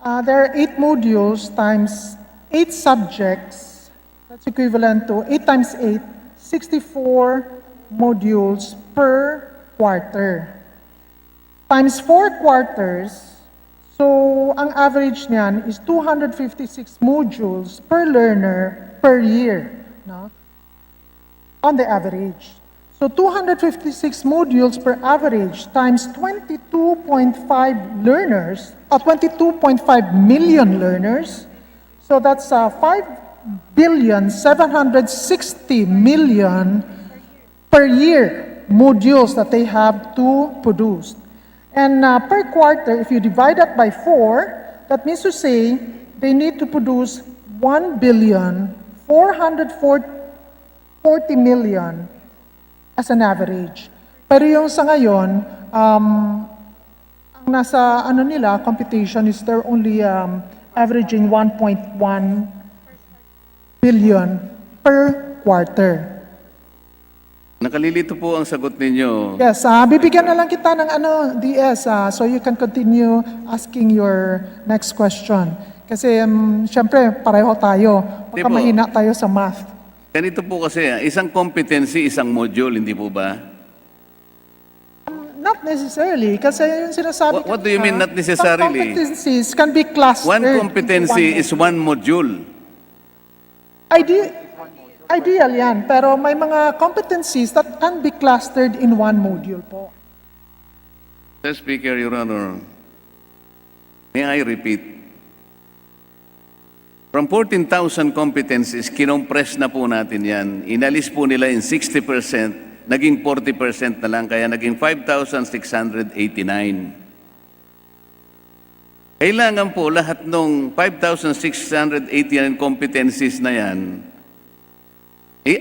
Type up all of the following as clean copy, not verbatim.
There are 8 modules times 8 subjects. That's equivalent to 8 times 8, 64 modules per quarter. Times 4 quarters, so ang average niyan is 256 modules per learner per year, no? On the average. So 256 modules per average times 22.5 learners, 22.5 million learners. So that's 5,760,000,000 per year modules that they have to produce. And per quarter, if you divide that by 4, that means to say they need to produce 1,440,000,000 as an average. Pero yung sa ngayon, ang nasa nila, computation is they're only averaging 1.1 billion per quarter. Nakalilito po ang sagot ninyo. Yes, bibigyan na lang kita ng DS, so you can continue asking your next question. Kasi syempre, pareho tayo. Baka mahina tayo sa math. Ganito po kasi, isang competency, isang module, hindi po ba? Not necessarily, kasi yung sinasabi What do you mean not necessarily? Some competencies can be clustered. One competency is one module. Ideal yan, pero may mga competencies that can be clustered in one module po. Mr. Speaker, Your Honor, may I repeat? From 14,000 competencies, kinompress na po natin yan. Inalis po nila in 60%, naging 40% na lang, kaya naging 5,689. Kailangan po lahat ng 5,689 competencies na yan,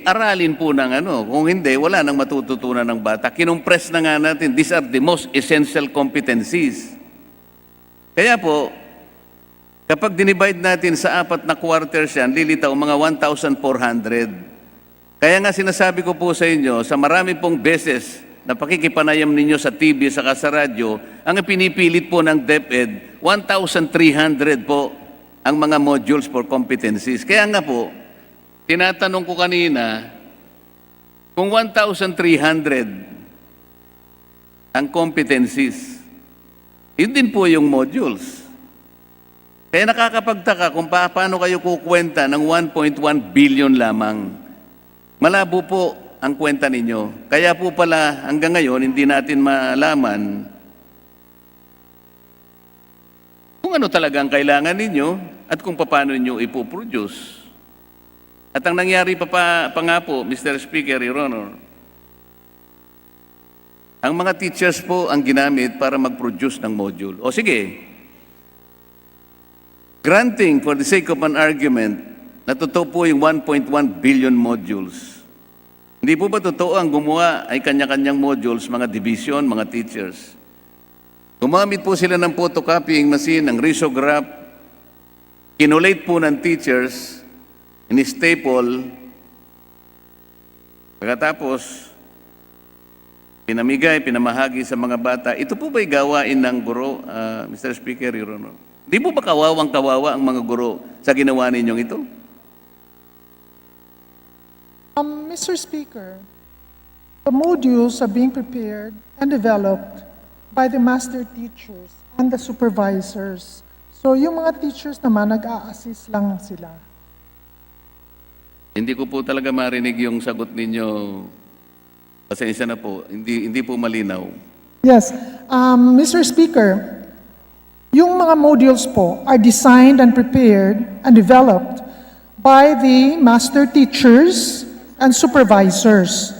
aralin po ng Kung hindi, wala nang matututunan ng bata. Kinompress na nga natin, these are the most essential competencies. Kaya po, kapag dinivide natin sa 4 na quarters yan, lilitaw mga 1,400. Kaya nga sinasabi ko po sa inyo, sa marami pong beses na pakikipanayam ninyo sa TV sa radyo, ang pinipilit po ng DepED, 1,300 po ang mga modules for competencies. Kaya nga po, tinatanong ko kanina, kung 1,300 ang competencies, yun din po yung modules. Kaya nakakapagtaka kung paano kayo kukwenta ng 1.1 billion lamang. Malabo po ang kwenta ninyo. Kaya po pala hanggang ngayon hindi natin malaman kung ano talaga ang kailangan ninyo at kung paano ninyo ipoproduce. At ang nangyari pa nga po, Mr. Speaker, Your Honor, ang mga teachers po ang ginamit para mag-produce ng module. O sige, granting for the sake of an argument na totoo po yung 1.1 billion modules. Hindi po ba totoo ang gumawa ay kanya-kanyang modules, mga division, mga teachers? Gumamit po sila ng photocopying machine, ng risograph, kinulate po ng teachers, in-staple, pagkatapos, pinamigay, pinamahagi sa mga bata. Ito po ba'y gawain ng guro, Mr. Speaker, Your Honor? Di po ba kawawang-kawawa ang mga guro sa ginawa ninyong ito? Mr. Speaker, the modules are being prepared and developed by the master teachers and the supervisors. So yung mga teachers naman, nag-a-assist lang sila. Hindi ko po talaga marinig yung sagot ninyo. Pasensya na po, hindi po malinaw. Yes, Mr. Speaker, yung mga modules po are designed and prepared and developed by the master teachers and supervisors.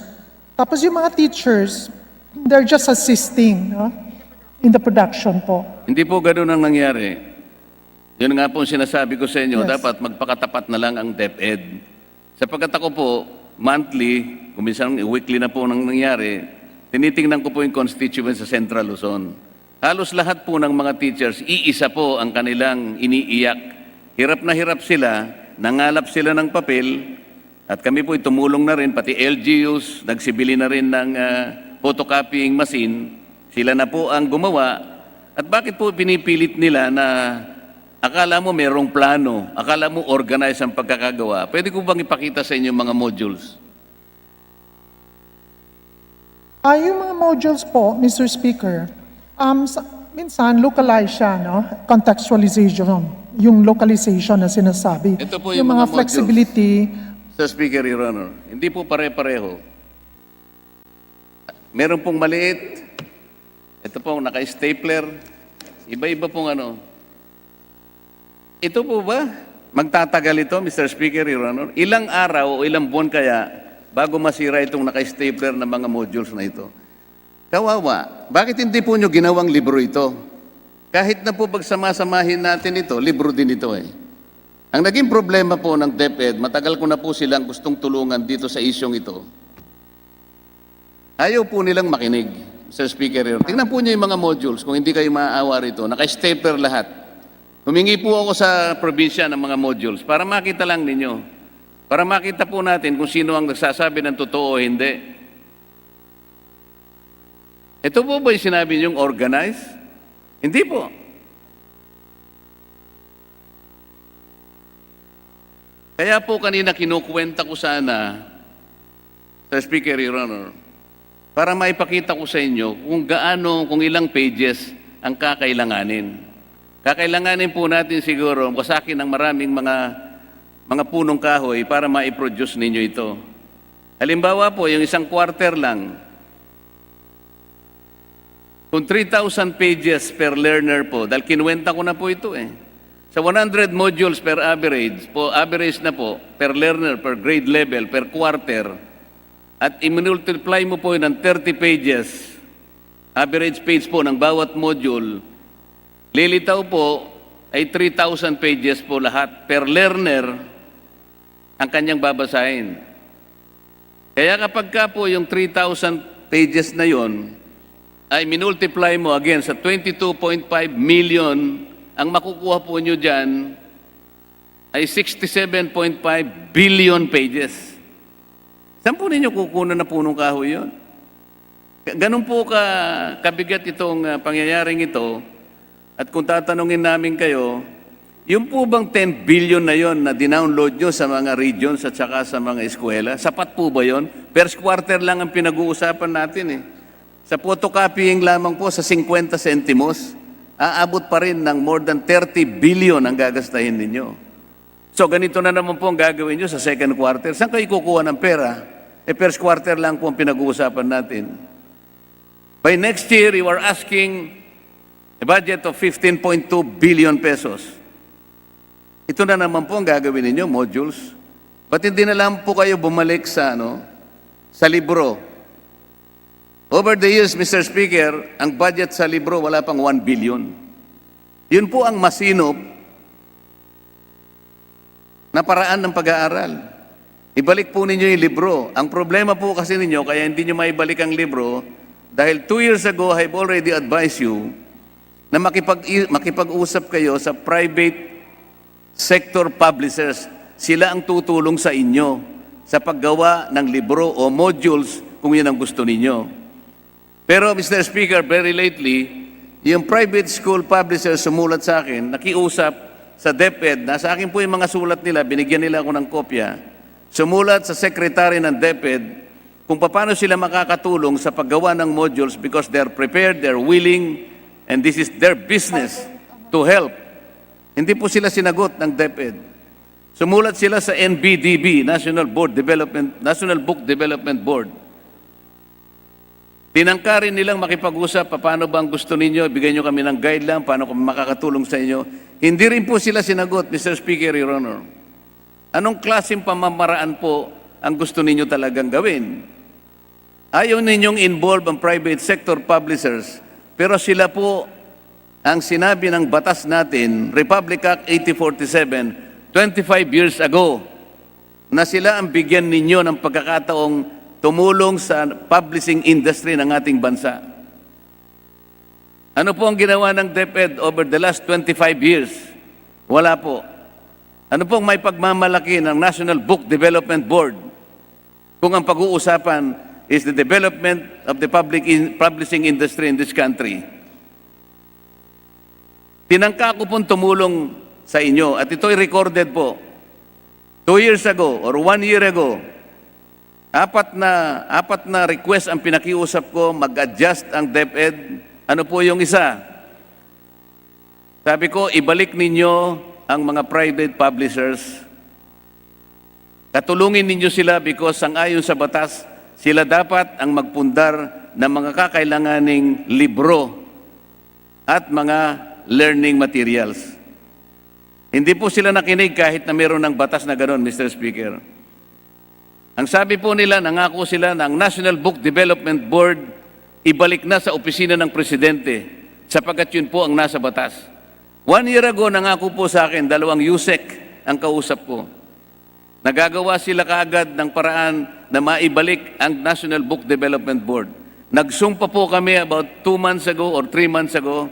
Tapos yung mga teachers, they're just assisting in the production po. Hindi po ganun ang nangyari. Yun nga po sinasabi ko sa inyo, Yes. dapat magpakatapat na lang ang DepED. Sapagkat ako po, monthly, kung minsan weekly na po nang nangyari, tinitingnan ko po yung constituents sa Central Luzon. Halos lahat po ng mga teachers, iisa po ang kanilang iniiyak. Hirap na hirap sila, nangalap sila ng papel, at kami po tumulong na rin, pati LGUs, nagsibili na rin ng photocopying machine. Sila na po ang gumawa. At bakit po pinipilit nila na Akala mo merong plano, akala mo organize ang pagkakagawa. Pwede ko bang ipakita sa inyo yung mga modules? Yung mga modules po, Mr. Speaker, minsan localize siya, no? Contextualization, yung localization na sinasabi. Ito po yung yung mga mga flexibility. Sir Speaker, Your Honor, hindi po pare-pareho. Meron pong maliit, ito pong naka-stapler, iba-iba pong ano. Ito po ba? Magtatagal ito, Mr. Speaker, Your Honor? Ilang araw o ilang buwan kaya bago masira itong naka-stapler na mga modules na ito? Kawawa. Bakit hindi po nyo ginawang libro ito? Kahit na po pagsamasamahin natin ito, libro din ito eh. Ang naging problema po ng DepED, matagal ko na po silang gustong tulungan dito sa isyong ito. Ayaw po nilang makinig, Mr. Speaker. Tingnan po nyo yung mga modules, kung hindi kayo maaawa rito. Naka-stapler lahat. Humingi po ako sa probinsya ng mga modules para makita lang ninyo. Para makita po natin kung sino ang nagsasabi ng totoo o hindi. Ito po ba yung sinabi niyong organize? Hindi po. Kaya po kanina kinukwenta ko sana, Sir Speaker, Your Honor, para maipakita ko sa inyo kung gaano, kung ilang pages ang kakailanganin. Kakailanganin po natin siguro, kasakin ng maraming mga punong kahoy para maiproduce ninyo ito. Halimbawa po, yung isang quarter lang, kung 3,000 pages per learner po, dahil kinuwenta ko na po ito eh. Sa 100 modules per average na po, per learner, per grade level, per quarter, at i-multiply mo po yun ng 30 pages, average page po ng bawat module, lilitaw po ay 3,000 pages po lahat per learner ang kanyang babasahin. Kaya kapag ka po yung 3,000 pages na yon ay minultiply mo again sa 22.5 million, ang makukuha po nyo dyan ay 67.5 billion pages. Saan po ninyo kukunan na punong kahoy yun? Ganun po kabigat itong pangyayaring ito. At kung tatanungin namin kayo, yung po bang 10 billion na yon na dinownload nyo sa mga regions at saka sa mga eskwela, sapat po ba yon? First quarter lang ang pinag-uusapan natin eh. Sa photocopying lamang po sa 50 centimos, aabot pa rin ng more than 30 billion ang gagastahin ninyo. So ganito na naman po ang gagawin nyo sa second quarter. Saan kayo kukuha ng pera? First quarter lang po ang pinag-uusapan natin. By next year, you are asking a budget of 15.2 billion pesos. Ito na naman po ang gagawin ninyo, modules. Ba't hindi na lang po kayo bumalik sa libro? Over the years, Mr. Speaker, ang budget sa libro wala pang 1 billion. Yun po ang masinop na paraan ng pag-aaral. Ibalik po ninyo yung libro. Ang problema po kasi ninyo, kaya hindi nyo maibalik ang libro, dahil 2 years ago, I've already advised you na makipag-usap kayo sa private sector publishers. Sila ang tutulong sa inyo sa paggawa ng libro o modules kung yun ang gusto ninyo. Pero Mr. Speaker, very lately, yung private school publisher sumulat sa akin, nakiusap sa DepED, nasa akin po yung mga sulat nila, binigyan nila ako ng kopya, sumulat sa secretary ng DepED kung paano sila makakatulong sa paggawa ng modules because they're prepared, they're willing, and this is their business to help. Hindi po sila sinagot ng DepED. Sumulat sila sa NBDB, National Book Development Board. Tinangka rin nilang makipag-usap, paano ba ang gusto ninyo, bigay nyo kami ng guideline, paano kami makakatulong sa inyo. Hindi rin po sila sinagot, Mr. Speaker, Your Honor. Anong klaseng pamamaraan po ang gusto ninyo talagang gawin? Ayaw ninyong involve ang private sector publishers, pero sila po ang sinabi ng batas natin, Republic Act 8047, 25 years ago, na sila ang bigyan ninyo ng pagkakataong tumulong sa publishing industry ng ating bansa. Ano po ang ginawa ng DepED over the last 25 years? Wala po. Ano pong may pagmamalaki ng National Book Development Board kung ang pag-uusapan is the development of the publishing industry in this country? Tinangka ko pong tumulong sa inyo. At ito'y recorded po. 2 years ago or 1 year ago, apat na request ang pinakiusap ko, mag-adjust ang DepED. Ano po yung isa? Sabi ko, ibalik ninyo ang mga private publishers. Katulungin ninyo sila because sang-ayon sa batas, sila dapat ang magpundar ng mga kakailanganing libro at mga learning materials. Hindi po sila nakinig kahit na meron ng batas na gano'n, Mr. Speaker. Ang sabi po nila, nangako sila na ang National Book Development Board ibalik na sa opisina ng Presidente sapagkat yun po ang nasa batas. 1 year ago, nangako po sa akin, 2 USEC ang kausap ko. Nagagawa sila kaagad ng paraan na maibalik ang National Book Development Board. Nagsumpa po kami about 2 months ago or 3 months ago.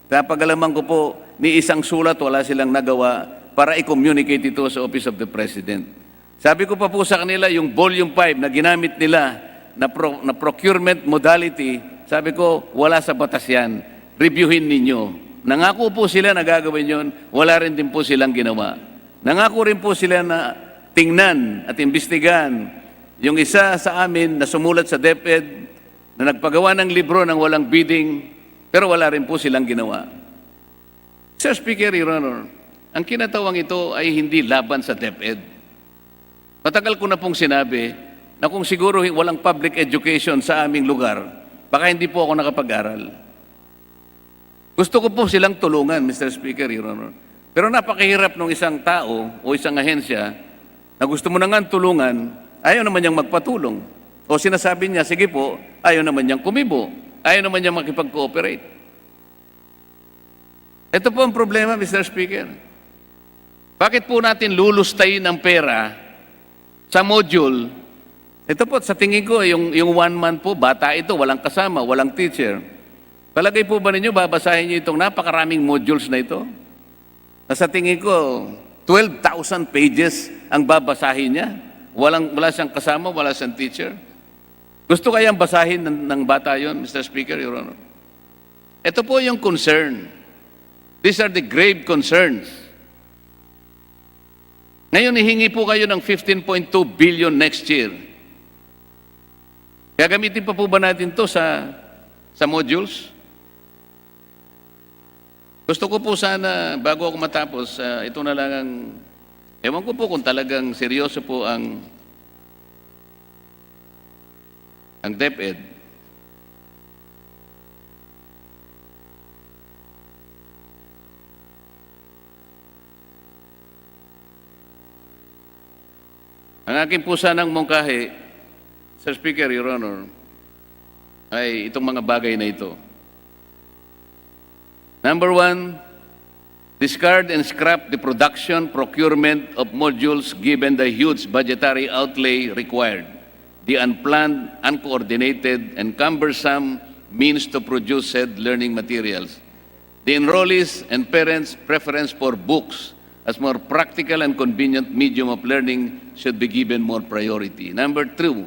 Napagalaman ko po, ni isang sulat wala silang nagawa para i-communicate ito sa Office of the President. Sabi ko pa po sa kanila, yung Volume 5 na ginamit nila na procurement modality, sabi ko, wala sa batas yan. Reviewin ninyo. Nangako po sila na gagawin yun, wala rin din po silang ginawa. Nangako rin po sila na tingnan at imbestigahan yung isa sa amin na sumulat sa DepED na nagpagawa ng libro ng walang bidding, pero wala rin po silang ginawa. Sir Speaker, Your Honor, ang kinatawang ito ay hindi laban sa DepED. Matagal ko na pong sinabi na kung siguro walang public education sa aming lugar, baka hindi po ako nakapag-aral. Gusto ko po silang tulungan, Mr. Speaker, Your Honor. Pero napakahirap ng isang tao o isang ahensya na gusto mo na nga tulungan, ayaw naman niyang magpatulong. O sinasabi niya, sige po, ayaw naman niyang kumibo, ayaw naman niyang makipag-cooperate. Ito po ang problema, Mr. Speaker. Bakit po natin lulustayin ang pera sa module? Ito po, sa tingin ko, yung 1 month po, bata ito, walang kasama, walang teacher. Palagay po ba ninyo, babasahin niyo itong napakaraming modules na ito? Na sa tingin ko, 12,000 pages ang babasahin niya. Wala siyang kasama, wala siyang teacher. Gusto kayang basahin ng bata yon, Mr. Speaker, Your Honor? Ito po yung concern. These are the grave concerns. Ngayon, hihingi po kayo ng 15.2 billion next year. Gagamitin pa po ba natin to sa modules? Gusto ko po sana, bago ako matapos, ito na lang ang, ewan ko po kung talagang seryoso po ang DepEd. Ang aking po sanang mungkahi, Sir Speaker, Your Honor, ay itong mga bagay na ito. Number 1, discard and scrap the production, procurement of modules given the huge budgetary outlay required, the unplanned, uncoordinated, and cumbersome means to produce said learning materials. The enrollees and parents' preference for books as more practical and convenient medium of learning should be given more priority. Number 2,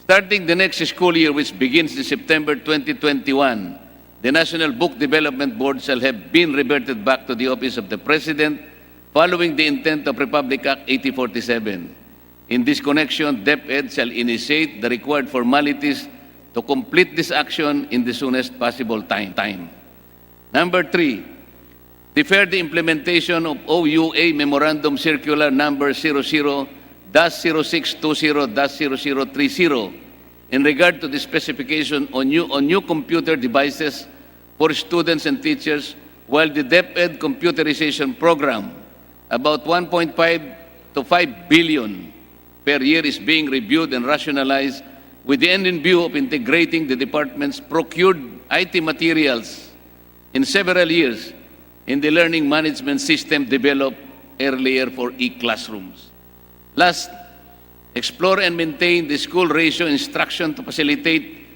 starting the next school year, which begins in September 2021, the National Book Development Board shall have been reverted back to the Office of the President following the intent of Republic Act 8047. In this connection, DepED shall initiate the required formalities to complete this action in the soonest possible time. Number 3, defer the implementation of OUA Memorandum Circular Number 00-0620-0030 in regard to the specification on new computer devices for students and teachers, while the DepED computerization program, about 1.5 to 5 billion per year, is being reviewed and rationalized with the end in view of integrating the department's procured IT materials in several years in the learning management system developed earlier for e-classrooms. Last, explore and maintain the school ratio instruction to facilitate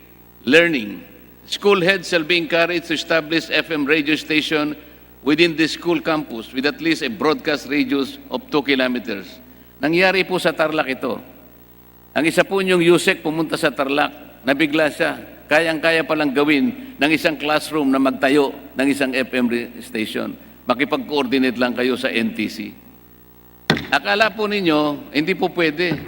learning. School heads shall be encouraged to establish FM radio station within the school campus with at least a broadcast radius of 2 kilometers. Nangyari po sa Tarlac ito. Ang isa po niyong USEC pumunta sa Tarlac, nabigla siya. Kayang-kaya palang gawin ng isang classroom na magtayo ng isang FM station. makipag-coordinate lang kayo sa NTC. Akala po ninyo, hindi po pwede.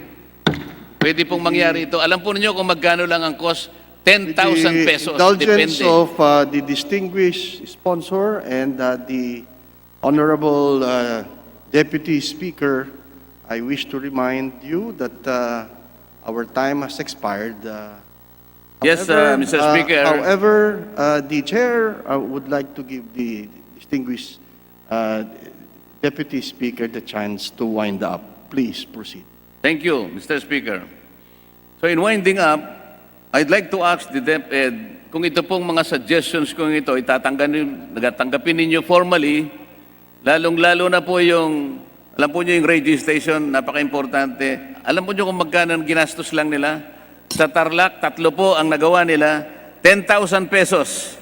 Pwede pong mangyari ito. Alam po ninyo kung magkano lang ang cost? 10,000 pesos. Indulgence Depende. of the distinguished sponsor and the Honorable Deputy Speaker, I wish to remind you that our time has expired. Yes, Mr. Speaker. However, the Chair would like to give the distinguished Deputy Speaker the chance to wind up. Please proceed. Thank you, Mr. Speaker. So in winding up, I'd like to ask the DepED kung ito pong mga suggestions kung ito nagatanggapin ninyo formally, lalong-lalo na po yung, alam po nyo yung registration, napaka-importante. Alam po nyo kung magkano ang ginastos lang nila? Sa Tarlac, 3 po ang nagawa nila, 10,000 pesos.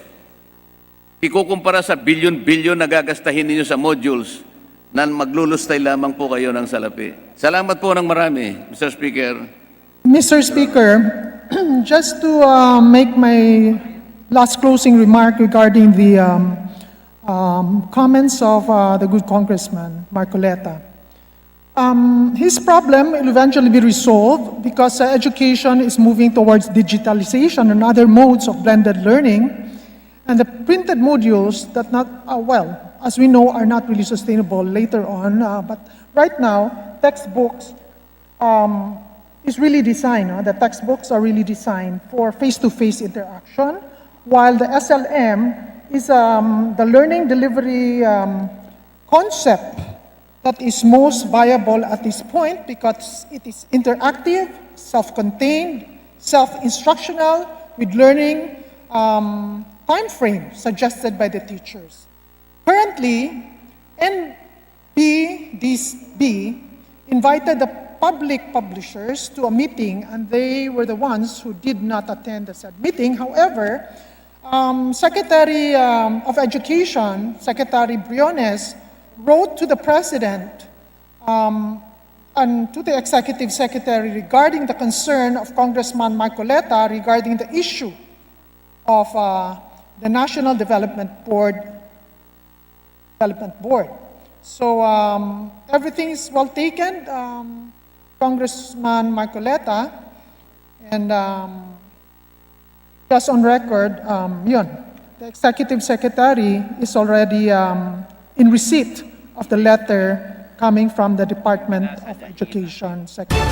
Ikukumpara sa bilyon-bilyon na gagastahin ninyo sa modules na maglulustay lamang po kayo ng salapi. Salamat po ng marami, Mr. Speaker. Mr. Speaker, just to make my last closing remark regarding the comments of the good Congressman Marcoleta. His problem will eventually be resolved because education is moving towards digitalization and other modes of blended learning, and the printed modules that as we know, are not really sustainable later on. But right now, textbooks is really designed. The textbooks are really designed for face-to-face interaction, while the SLM is the learning delivery concept that is most viable at this point because it is interactive, self-contained, self-instructional, with learning time frame suggested by the teachers. Currently, NBDB invited the public publishers to a meeting, and they were the ones who did not attend the said meeting. However, Secretary of Education, Secretary Briones, wrote to the President and to the Executive Secretary regarding the concern of Congressman Marcoleta regarding the issue of the National Development Board. So everything is well taken, Congressman Marcoleta, and just on record, the Executive Secretary is already in receipt of the letter coming from the Department of Education Secretary.